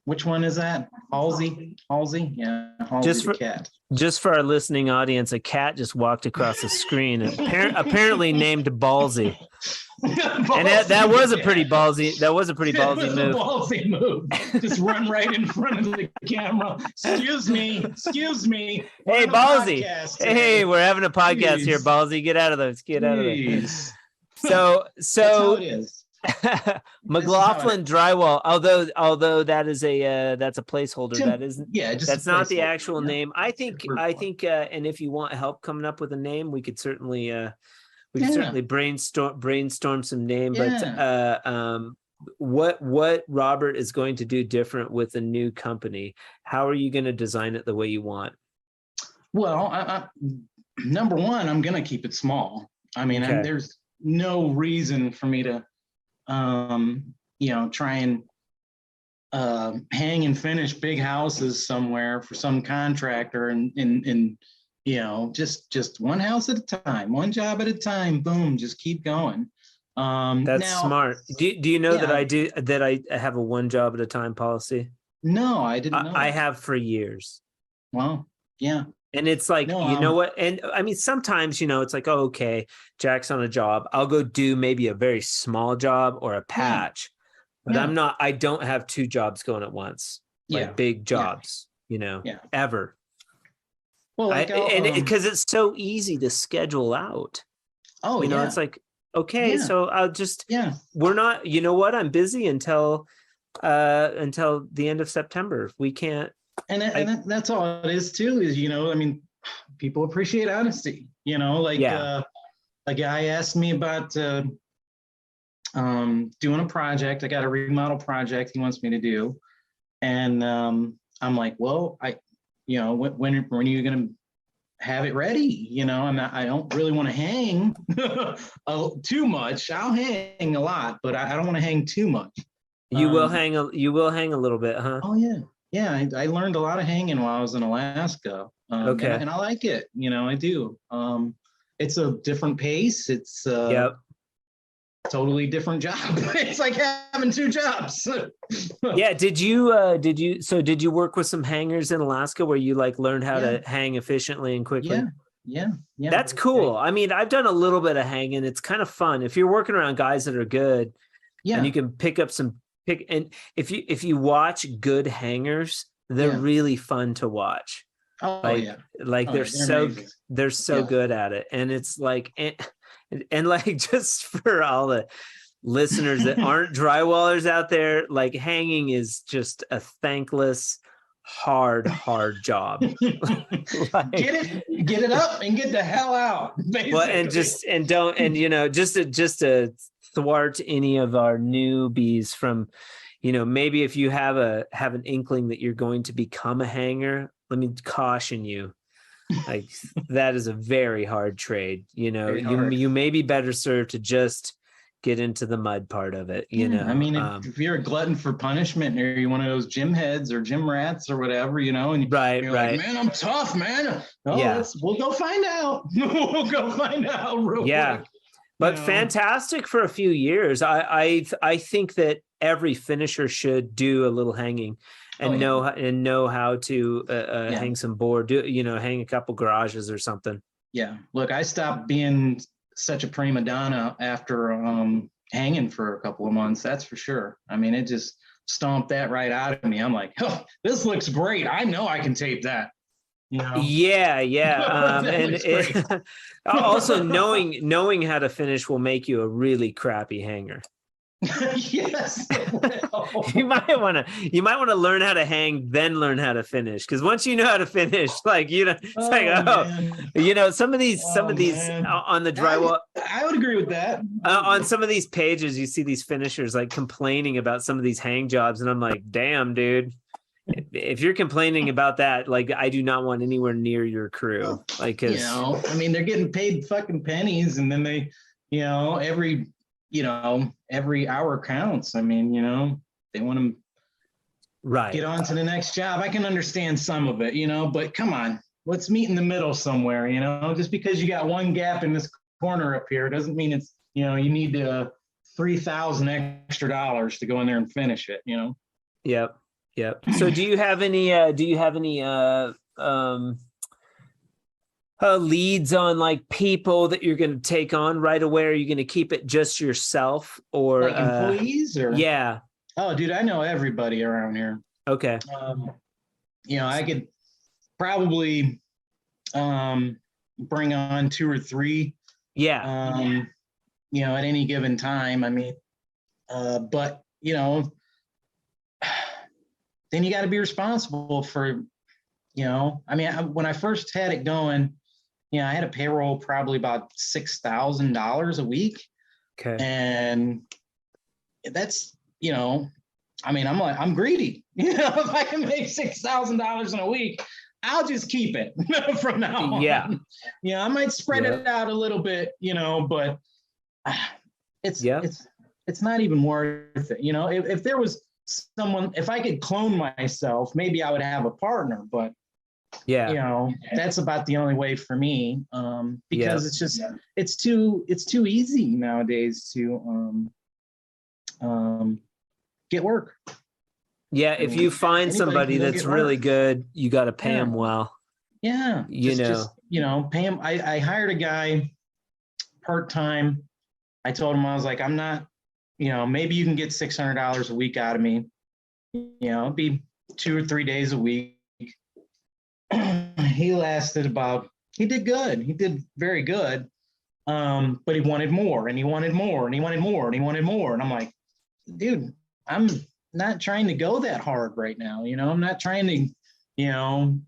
which one is that? Halsey? Yeah, Halsey the cat. Just for our listening audience, a cat just walked across the screen and apparently named Ballsy. And that was a pretty ballsy. That was a pretty ballsy move. Ballsy move. Just run right in front of the camera. Excuse me. Hey, Ballsy. Hey, we're having a podcast here, Ballsy. Get out of those. Get out of there. So that's how it is. McLaughlin drywall, although that is that's a placeholder. That isn't. Yeah, that's not the actual name. I think, and if you want help coming up with a name, we could certainly brainstorm some name. But what Robert is going to do different with the new company? How are you going to design it the way you want? Well, number one, I'm going to keep it small. I mean, there's no reason for me to try and hang and finish big houses somewhere for some contractor and just one house at a time, one job at a time, boom, just keep going. That's smart. Do you know that I have a one job at a time policy? No, I didn't know. I have for years. Wow. Yeah. And it's like, you know what? And I mean, sometimes, it's like, oh, okay, Jack's on a job. I'll go do maybe a very small job or a patch, but I don't have two jobs going at once, like big jobs, ever. Well, because it's so easy to schedule out. Oh, it's like, okay, so I'll just, we're not, you know what? I'm busy until the end of September. We can't. And that's all it is too, is, I mean, people appreciate honesty, a guy asked me about, doing a project. I got a remodel project he wants me to do. And I'm like, well, when are you going to have it ready? I don't really want to hang too much. I'll hang a lot, but I don't want to hang too much. You will hang a little bit, huh? Oh yeah. Yeah. I learned a lot of hanging while I was in Alaska. Okay. And I like it. I do. It's a different pace. It's yep. Totally different job. It's like having two jobs. Yeah. Did you work with some hangers in Alaska where you like learned how to hang efficiently and quickly? Yeah. That's cool. I mean, I've done a little bit of hanging. It's kind of fun if you're working around guys that are good. Yeah. And you can pick up and if you watch good hangers, they're really fun to watch. Oh they're so good at it. And it's like and like just for all the listeners that aren't drywallers out there, like hanging is just a thankless, hard job. Like, get it up and get the hell out. Basically. Well, just to thwart any of our newbies from, maybe if you have an inkling that you're going to become a hanger, let me caution you. Like that is a very hard trade. You may be better served to just get into the mud part of it. I mean, if you're a glutton for punishment, or you're one of those gym heads or gym rats or whatever, and right. Like, man, I'm tough, man. We'll go find out. We'll go find out real quick. But fantastic for a few years. I think that every finisher should do a little hanging. And know how to hang some board, hang a couple garages or something. Yeah. Look, I stopped being such a prima donna after hanging for a couple of months. That's for sure. I mean, it just stomped that right out of me. I'm like, oh, this looks great. I know I can tape that. Yeah. And also knowing how to finish will make you a really crappy hanger. Yes. you might want to learn how to hang, then learn how to finish. Because once you know how to finish, like some of these on the drywall. I would agree with that. On some of these pages, you see these finishers like complaining about some of these hang jobs, and I'm like, damn, dude. If you're complaining about that, like I do not want anywhere near your crew. Like, I mean, they're getting paid fucking pennies, and then they, every hour counts. I mean, they want to get on to the next job. I can understand some of it, but come on, let's meet in the middle somewhere, just because you got one gap in this corner up here doesn't mean it's, you need $3,000 extra to go in there and finish it, Yep. So do you have any leads on like people that you're going to take on right away? Are you going to keep it just yourself or like employees or? Yeah. Oh, dude, I know everybody around here. Okay. I could probably bring on 2 or 3. Yeah. At any given time. I mean, but then you got to be responsible for, when I first had it going, I had a payroll probably about $6,000 a week. Okay. And that's, I'm greedy. If I can make $6,000 in a week, I'll just keep it from now on. Yeah. I might spread it out a little bit, but it's not even worth it. If there was someone, if I could clone myself, maybe I would have a partner, but that's about the only way for me. Because it's just, it's too easy nowadays to get work. Yeah. If you find somebody that's really good, you got to pay them well. Yeah. Just pay him. I hired a guy part-time. I told him, I was like, I'm not, maybe you can get $600 a week out of me. It'd be 2 or 3 days a week. He did good. He did very good. But he wanted more and he wanted more and he wanted more and he wanted more. And I'm like, dude, I'm not trying to go that hard right now. I'm not trying to,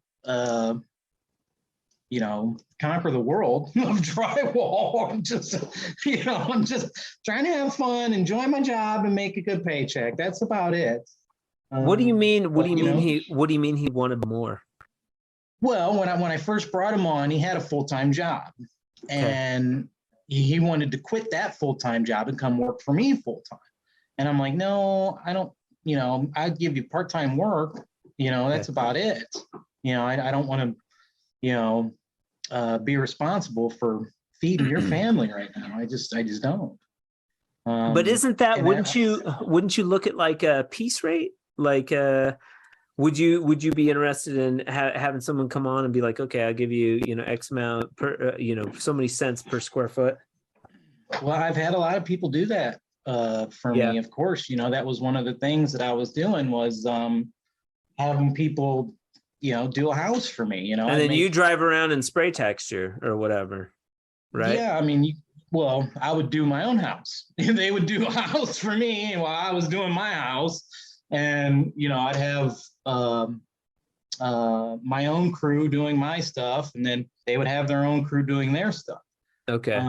conquer the world of drywall. I'm just trying to have fun, enjoy my job, and make a good paycheck. That's about it. What do you mean? What do you mean he wanted more? Well, when I first brought him on, he had a full-time job, and he wanted to quit that full-time job and come work for me full-time. And I'm like, no, I don't. I'd give you part-time work. That's about it. I don't want to, be responsible for feeding your family right now. I just don't. But isn't that, wouldn't you look at like a piece rate? Like, would you be interested in having someone come on and be like, okay, I'll give you, X amount per, so many cents per square foot? Well, I've had a lot of people do that for me. Of course, that was one of the things that I was doing was having people, do a house for me, And then you drive around and spray texture or whatever, right? Yeah, I mean, I would do my own house. They would do a house for me while I was doing my house. And, I'd have my own crew doing my stuff, and then they would have their own crew doing their stuff. Okay.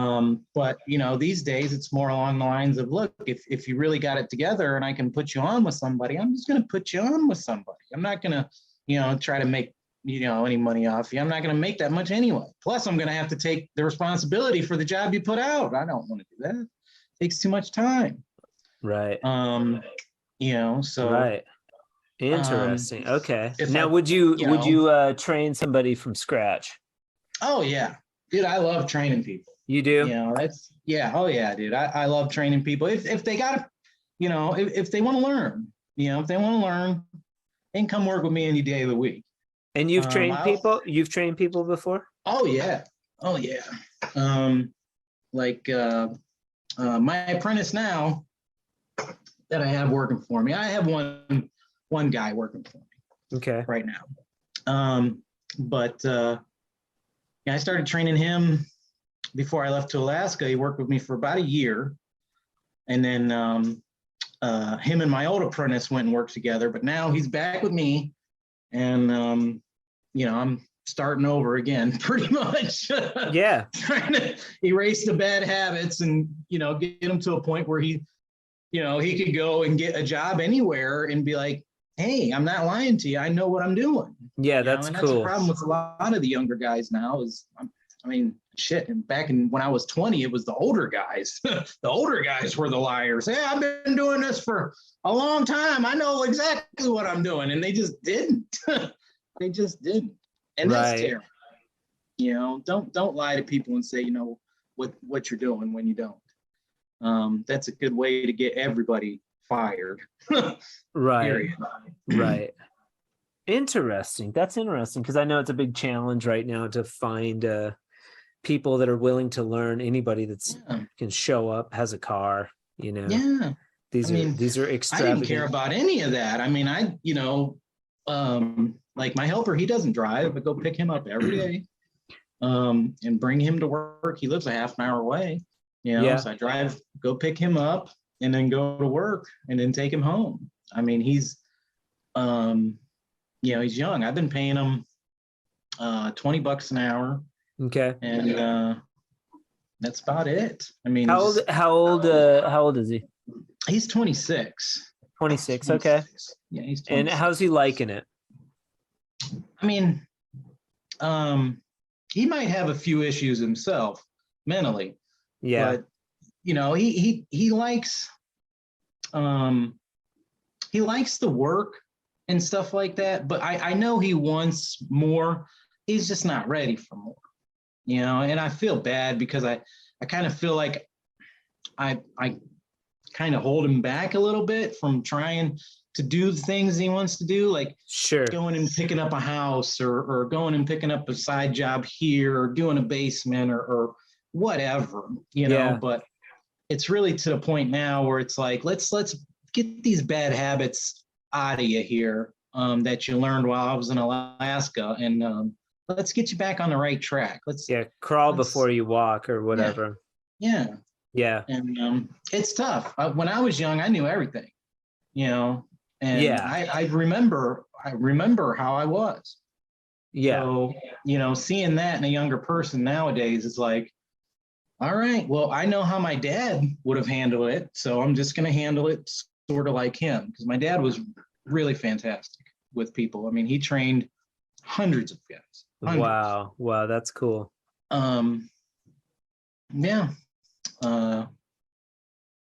But, these days it's more along the lines of, look, if you really got it together and I can put you on with somebody, I'm just going to put you on with somebody. I'm not going to, try to make, any money off you. I'm not going to make that much anyway. Plus, I'm going to have to take the responsibility for the job you put out. I don't want to do that. It takes too much time. Right. So. Right. Interesting. Okay. Now, would you train somebody from scratch? Oh yeah, dude. I love training people. You do? Oh yeah, dude. I love training people. If they got to, if they want to learn, if they want to learn, they can come work with me any day of the week. And you've trained people? You've trained people before? Oh yeah. My apprentice now that I have working for me, I have one guy working for me. Okay. Right now. But I started training him before I left to Alaska. He worked with me for about a year. And then him and my old apprentice went and worked together, but now he's back with me, and I'm starting over again, pretty much. Yeah. Trying to erase the bad habits and get him to a point where he could go and get a job anywhere and be like, hey, I'm not lying to you. I know what I'm doing. Yeah, that's and cool. That's the problem with a lot of the younger guys now is, shit. And back when I was 20, it was the older guys. The older guys were the liars. Hey, I've been doing this for a long time. I know exactly what I'm doing. And they just didn't. They just didn't. And that's terrible. Don't lie to people and say, what you're doing when you don't. That's a good way to get everybody fired. Right. Period. Right. Interesting. That's interesting because I know it's a big challenge right now to find people that are willing to learn. Anybody that's can show up, has a car, Yeah. These are extravagant. I didn't care about any of that. Like my helper, he doesn't drive, but go pick him up every day and bring him to work. He lives a half an hour away. So I go pick him up and then go to work and then take him home. He's, he's young. I've been paying him $20 an hour. Okay. And that's about it. How old is he? He's 26. 26. Okay. Yeah, he's 26. And how's he liking it? He might have a few issues himself mentally. Yeah. But he likes the work and stuff like that, but I know he wants more. He's just not ready for more, and I feel bad because I kind of feel like I kind of hold him back a little bit from trying to do the things he wants to do, like going and picking up a house or going and picking up a side job here or doing a basement or whatever, but it's really to the point now where it's like, let's get these bad habits out of you here that you learned while I was in Alaska, and let's get you back on the right track. Crawl before you walk or whatever. Yeah. And it's tough. When I was young, I knew everything, and I remember how I was. Yeah. So, seeing that in a younger person nowadays is like, all right, well, I know how my dad would have handled it, so I'm just going to handle it sort of like him, because my dad was really fantastic with people. I mean, he trained hundreds of guys. Hundreds. Wow, that's cool. Yeah.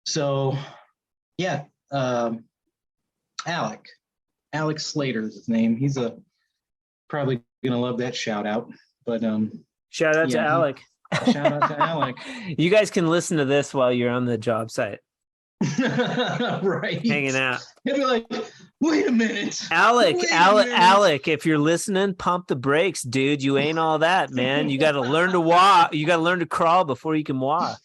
So, yeah, Alex Slater is his name. He's probably gonna love that shout out. But shout out to Alec. Shout out to Alec. You guys can listen to this while you're on the job site. Right. Hanging out. He'll be like, wait a minute. Alec, if you're listening, pump the brakes, dude. You ain't all that, man. You got to learn to walk. You got to learn to crawl before you can walk.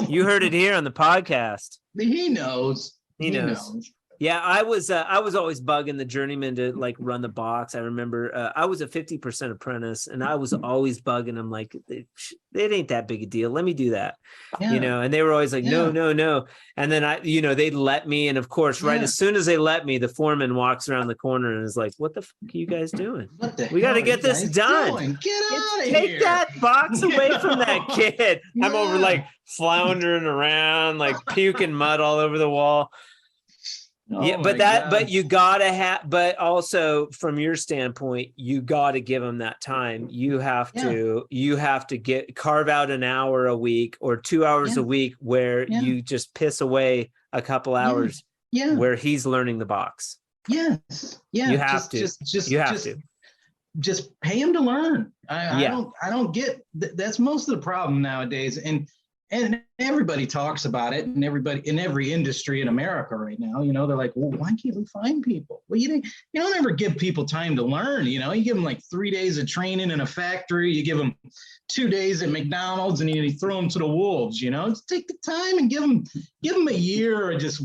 You heard it here on the podcast. He knows. He knows. Yeah, I was always bugging the journeyman to like run the box. I remember I was a 50% apprentice, and I was always bugging them like, it ain't that big a deal. Let me do that, And they were always like, no. And then they'd let me, and of course, right as soon as they let me, the foreman walks around the corner and is like, "What the fuck are you guys doing? We got to get this done. Get out of here! Take that box away from that kid." I'm over like floundering around, like puking mud all over the wall. But you gotta have, but also from your standpoint, you gotta give them that time. You have to carve out an hour a week or 2 hours a week where you just piss away a couple hours where he's learning the box. Yes. Yeah. You have to. Just pay him to learn. I don't get that's most of the problem nowadays. And everybody talks about it, and everybody in every industry in America right now, they're like, well, why can't we find people? Well, you don't ever give people time to learn. You give them like 3 days of training in a factory. You give them 2 days at McDonald's, and you throw them to the wolves. Just take the time and give them a year, or just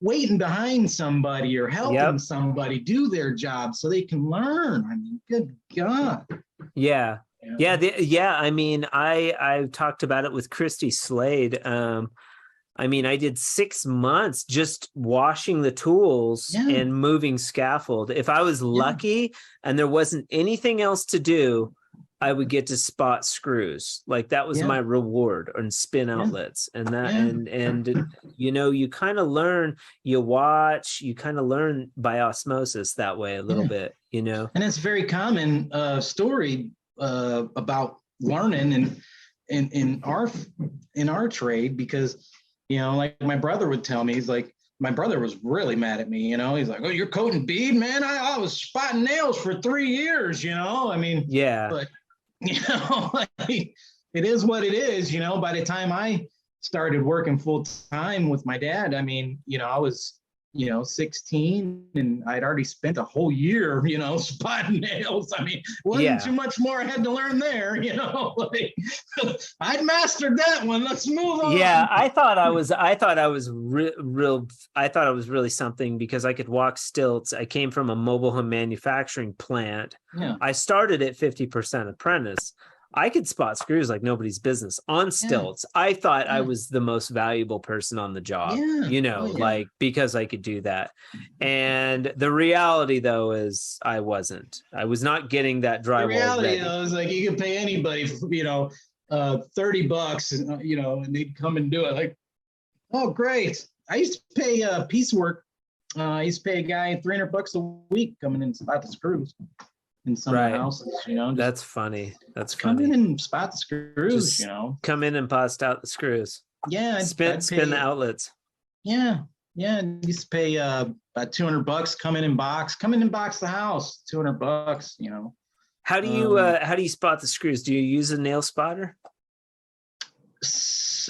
waiting behind somebody or helping somebody do their job so they can learn. I mean, good God. Yeah. I mean, I talked about it with Christy Slade. I mean, I did 6 months just washing the tools and moving scaffold. If I was lucky and there wasn't anything else to do, I would get to spot screws. Like that was my reward, and spin outlets and that. And you kind of learn, you watch, you kind of learn by osmosis that way a little bit, And it's a very common story about learning and in our trade, because like my brother would tell me, he's like, my brother was really mad at me, he's like, oh, you're coating bead, man. I was spotting nails for 3 years, I mean, but it is what it is. By the time I started working full time with my dad, I mean, I was 16, and I'd already spent a whole year, spotting nails. I mean, wasn't too much more I had to learn there, like, I'd mastered that one. Let's move on. Yeah. I thought I was really something because I could walk stilts. I came from a mobile home manufacturing plant. Yeah. I started at 50% apprentice. I could spot screws like nobody's business on stilts. I thought I was the most valuable person on the job, like because I could do that. And the reality though is I wasn't. I was not getting that drywall. The reality though is like you could pay anybody, $30, and they'd come and do it. Like, oh great. I used to pay piecework. I used to pay a guy $300 a week coming in and spot the screws in some houses, That's funny. Come in and spot the screws, just come in and bust out the screws. Yeah. Spin the outlets. Yeah. I used to pay about $200, come in and box the house, $200, How do you spot the screws? Do you use a nail spotter?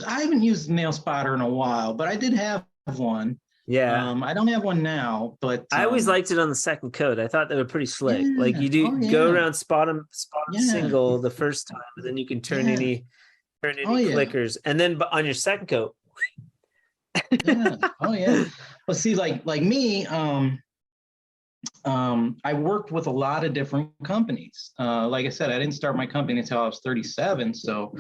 I haven't used a nail spotter in a while, but I did have one. Yeah. I don't have one now, but I always liked it on the second coat. I thought they were pretty slick. Like you do go around, spot them single the first time, but then you can turn any clickers, and then on your second coat. Oh yeah. Well, see, like me, I worked with a lot of different companies. Like I said, I didn't start my company until I was 37, so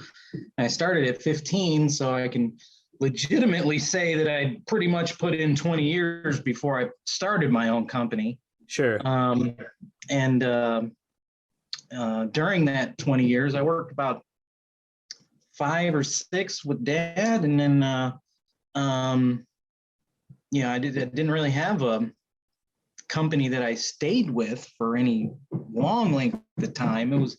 I started at 15, so I can legitimately say that I pretty much put in 20 years before I started my own company. Sure. during that 20 years, I worked about 5 or 6 with Dad, and then I didn't really have a company that I stayed with for any long length of time. It was,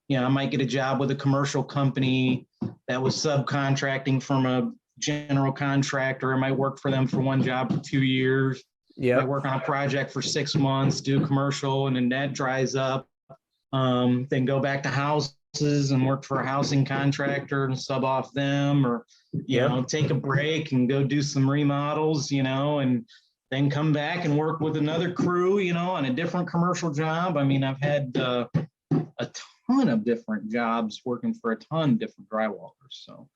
I might get a job with a commercial company that was subcontracting from a general contractor. I might work for them for one job for 2 years. Yeah. I work on a project for 6 months, do commercial, and then that dries up. Then go back to houses and work for a housing contractor and sub off them, or take a break and go do some remodels, and then come back and work with another crew, on a different commercial job. I mean, I've had a ton of different jobs working for a ton of different drywallers. So,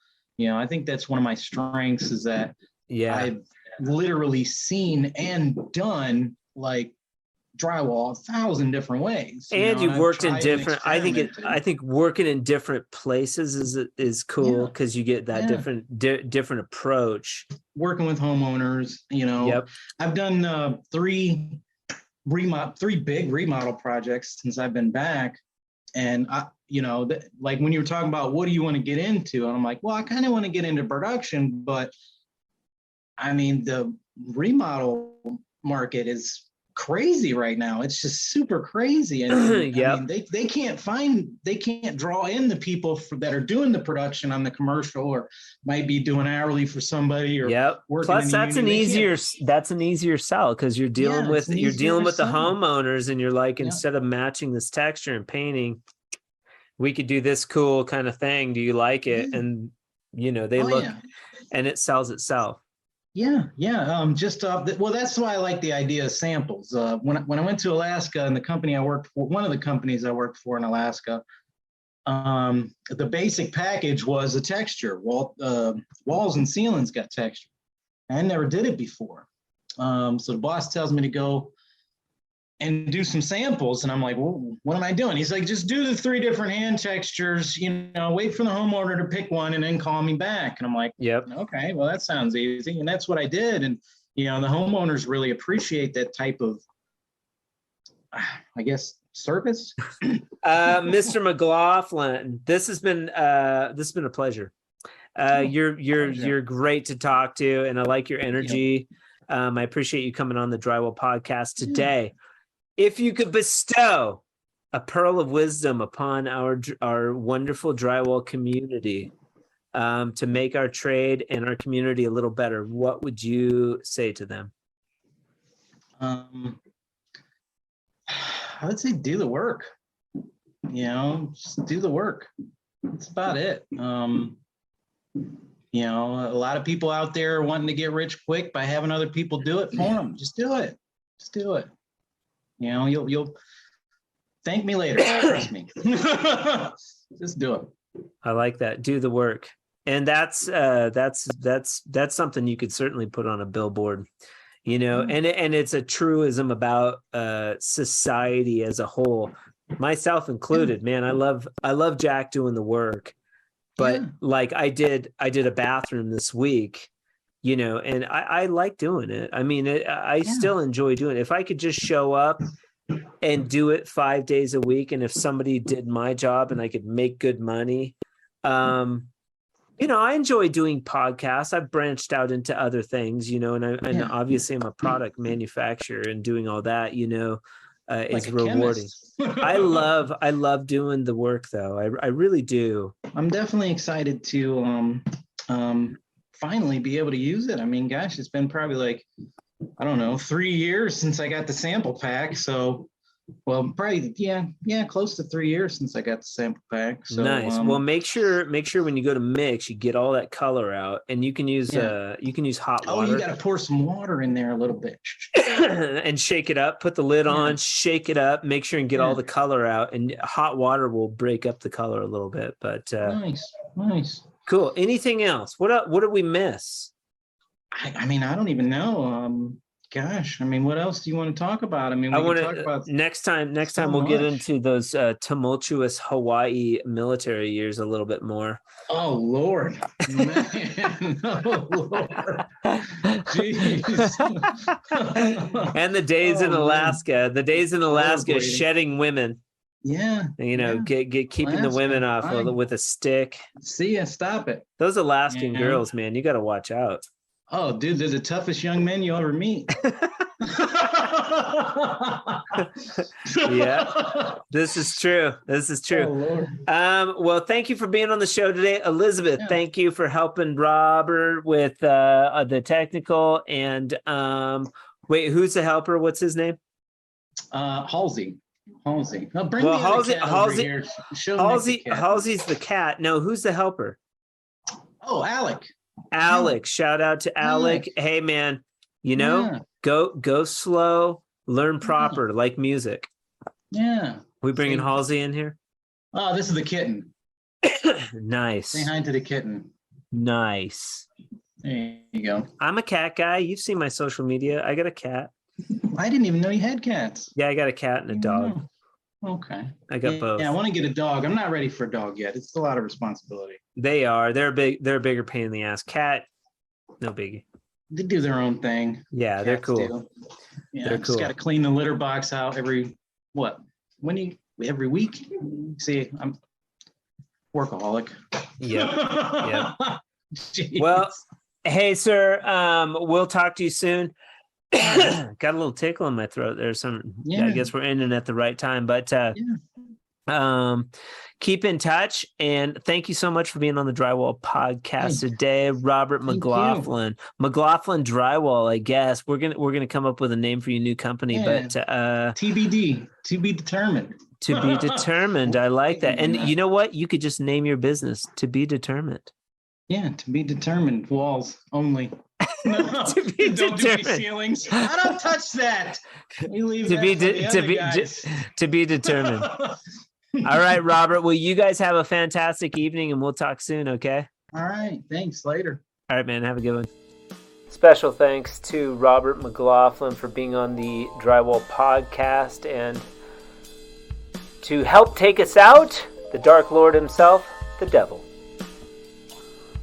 I think that's one of my strengths, is that I've literally seen and done like drywall 1,000 different ways. And you've worked in different, I think working in different places is cool, because you get that different approach. Working with homeowners, I've done 3 big remodel projects since I've been back. And like when you were talking about what do you want to get into, and I'm like, well, I kind of want to get into production, but I mean, the remodel market is crazy right now. It's just super crazy. And I mean, they can't draw in the people that are doing the production on the commercial, or might be doing hourly for somebody, or working. Plus that's an easier sell, because you're dealing with the homeowners, and you're like, instead of matching this texture and painting, we could do this cool kind of thing. Do you like it? And they look, and it sells itself. Yeah. Well, that's why I like the idea of samples. When I went to Alaska, and the company I worked for, one of the companies I worked for in Alaska, the basic package was a texture. Walls and ceilings got texture. I never did it before. So the boss tells me to go and do some samples, and I'm like, well, what am I doing? He's like, just do the 3 different hand textures, wait for the homeowner to pick one and then call me back. And I'm like, okay, well, that sounds easy. And that's what I did. And, the homeowners really appreciate that type of, I guess, service. Mr. McLaughlin, this has been a pleasure. You're great to talk to, and I like your energy. I appreciate you coming on the Drywall Podcast today. If you could bestow a pearl of wisdom upon our wonderful drywall community, to make our trade and our community a little better, what would you say to them? I would say do the work. Just do the work. That's about it. A lot of people out there wanting to get rich quick by having other people do it for them. Just do it. You'll thank me later. Trust me. Just do it. I like that. Do the work. And that's something you could certainly put on a billboard, and it's a truism about society as a whole, myself included. Man, I love Jack doing the work, but like I did a bathroom this week, and I like doing it. I mean, I still enjoy doing it. If I could just show up and do it 5 days a week, and if somebody did my job and I could make good money, I enjoy doing podcasts. I've branched out into other things, and obviously I'm a product manufacturer, and doing all that, is rewarding. I love doing the work, though. I really do. I'm definitely excited to finally be able to use it. I mean, gosh, it's been probably like, I don't know, 3 years since I got the sample pack. So, well, probably, close to 3 years since I got the sample pack. So, nice. Well, make sure when you go to mix, you get all that color out, and you can use hot water. Oh, you got to pour some water in there a little bit and shake it up. Put the lid on, shake it up, make sure and get all the color out, and hot water will break up the color a little bit. But nice. Cool. Anything else? What did we miss? I mean, I don't even know. Gosh, I mean, what else do you want to talk about? I mean, we can talk about next time we'll get into those tumultuous Hawaii military years a little bit more. Oh Lord, man, oh Lord, jeez. And the days in Alaska, shedding women. Yeah. Keeping the women off with a stick. See ya, stop it. Those Alaskan girls, man, you got to watch out. Oh, dude, they're the toughest young men you'll ever meet. Yeah, this is true. Oh, Lord. Well, thank you for being on the show today, Elizabeth. Thank you for helping Robert with the technical. And wait, who's the helper? What's his name? Halsey. Now bring Halsey's the the cat. No, who's the helper? Oh, Alec. Shout out to Alec. Hey, man, go slow, learn proper, like music. Yeah. We bringing Halsey in here? Oh, this is the kitten. Nice. Say hi to the kitten. Nice. There you go. I'm a cat guy. You've seen my social media. I got a cat. I didn't even know you had cats. Yeah, I got a cat and a dog. Okay. I got both. Yeah, I want to get a dog. I'm not ready for a dog yet. It's a lot of responsibility. They are. They're a bigger pain in the ass. Cat, no biggie. They do their own thing. Yeah, Cats they're cool. Do. Yeah, they're just cool. Got to clean the litter box out every week. See, I'm workaholic. Yep. Well, hey, sir. We'll talk to you soon. Got a little tickle in my throat. There's I guess we're ending at the right time, but keep in touch, and thank you so much for being on the Drywall Podcast today, Robert McLaughlin. McLaughlin Drywall, I guess. We're gonna come up with a name for your new company, but TBD, to be determined. To be determined. I like that. And you know what? You could just name your business To Be Determined. Yeah, to be determined. Walls only. No, To be don't determined. do ceilings. I don't touch that. We leave To that be for the other guys. to be determined. All right, Robert. Well, you guys have a fantastic evening, and we'll talk soon, okay? All right. Thanks. Later. All right, man. Have a good one. Special thanks to Robert McLaughlin for being on the Drywall Podcast, and to help take us out, the Dark Lord himself, the Devil.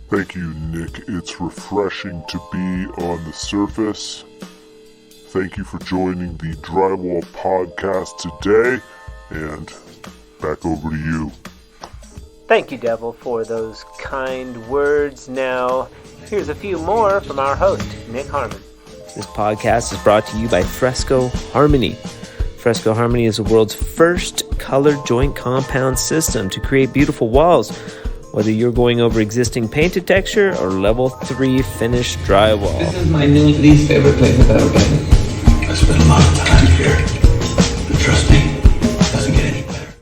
Thank you, Nick. It's refreshing to be on the surface. Thank you for joining the Drywall Podcast today, and back over to you. Thank you, Devil, for those kind words. Now, here's a few more from our host, Nick Harmon. This podcast is brought to you by Fresco Harmony. Fresco Harmony is the world's first color joint compound system to create beautiful walls. Whether you're going over existing painted texture or level 3 finished drywall. This is my new least favorite place I've ever been. I spent a lot of time here. But trust me, it doesn't get any better.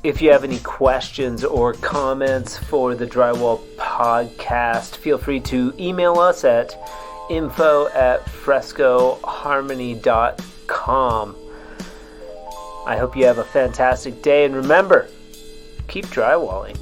If you have any questions or comments for the Drywall Podcast, feel free to email us at info@frescoharmony.com. I hope you have a fantastic day, and remember, keep drywalling.